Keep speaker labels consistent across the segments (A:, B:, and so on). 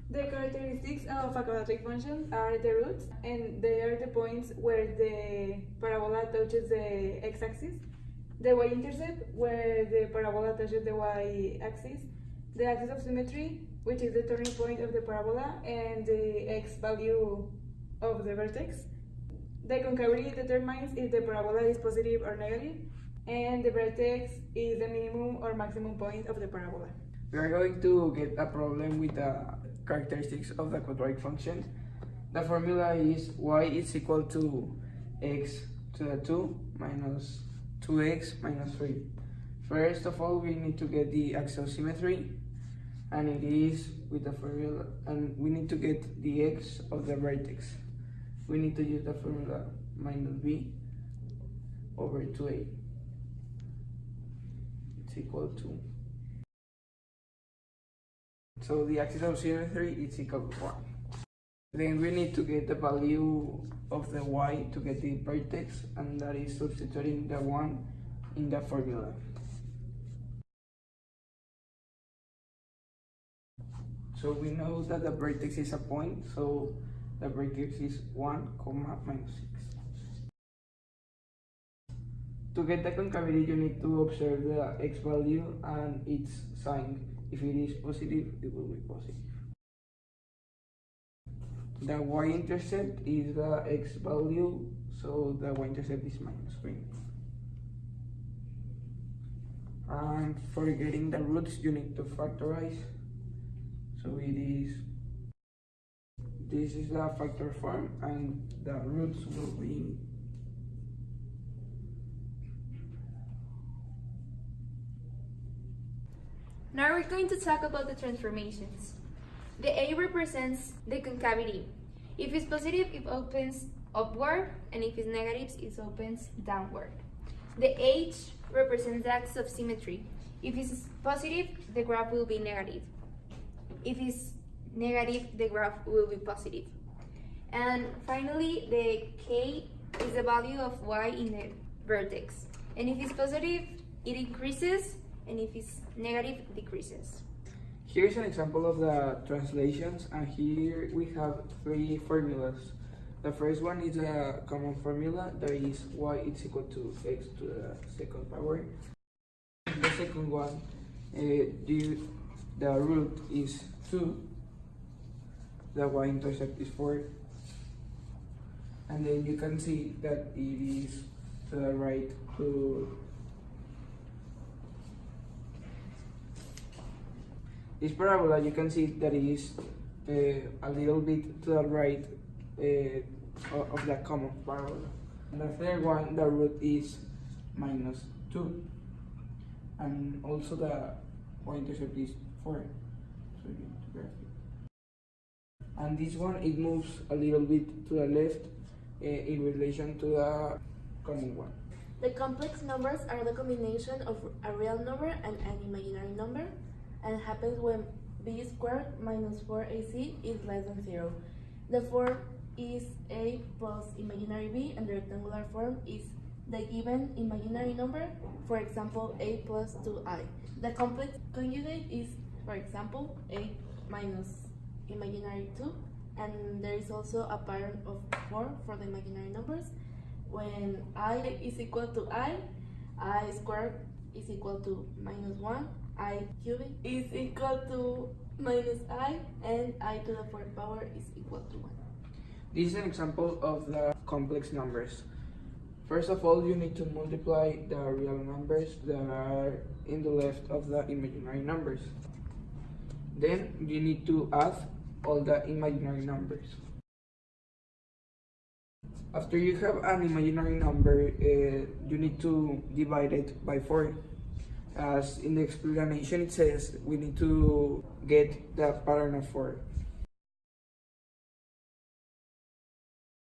A: The characteristics of a quadratic function are the roots, and they are the points where the parabola touches the x-axis, the y-intercept, where the parabola touches the y-axis, the axis of symmetry, which is the turning point of the parabola, and the x value of the vertex. The concavity determines if the parabola is positive or negative, and the vertex is the minimum or maximum point of the parabola.
B: We are going to get a problem with the characteristics of the quadratic function. The formula is y is equal to x to the 2 minus 2x minus 3. First of all, we need to get the axis of symmetry, and it is with the formula, and we need to get the x of the vertex. We need to use the formula minus b over 2a. It's equal to. So the axis of symmetry is equal to 1. Then we need to get the value of the y to get the vertex, and that is substituting the 1 in the formula. So we know that the vertex is a point, so the vertex is 1, minus 6. To get the concavity, you need to observe the x value and its sign. If it is positive, it will be positive. The y-intercept is the x value, so the y-intercept is minus 3. And for getting the roots, you need to factorize. So it is, this is the factor form, and the roots will be
C: Now we're going to talk about the transformations. The A represents the concavity. If it's positive, it opens upward, and if it's negative, it opens downward. The H represents the axis of symmetry. If it's positive, the graph will be negative. If it's negative, the graph will be positive. And finally, the K is the value of y in the vertex. And if it's positive, it increases, and if it's negative, decreases.
B: Here is an example of the translations, and here we have 3 formulas. The first one is a common formula, that is y is equal to x to the second power. The second one, the root is 2, the y-intercept is 4, and then you can see that it is to the right to this parabola. You can see that it is a little bit to the right of the common parabola. And the third one, the root is minus 2, and also the y-intercept is 4. So you need to graph it. And this one, it moves a little bit to the left in relation to the common one.
D: The complex numbers are the combination of a real number and an imaginary number, and happens when b squared minus 4ac is less than 0. The form is a plus imaginary b, and the rectangular form is the given imaginary number, for example, a plus 2i. The complex conjugate is, for example, a minus imaginary 2, and there is also a pattern of 4 for the imaginary numbers. When I is equal to I squared is equal to minus 1, I cubed is equal to minus I, and I to the 4th power is equal to 1.
B: This is an example of the complex numbers. First of all, you need to multiply the real numbers that are in the left of the imaginary numbers. Then you need to add all the imaginary numbers. After you have an imaginary number, you need to divide it by 4. As in the explanation it says, we need to get the pattern of 4.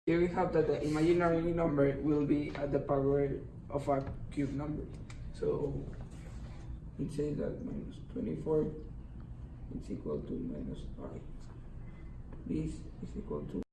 B: Here we have that the imaginary number will be at the power of a cube number. So it says that minus 24 is equal to minus I. This is equal to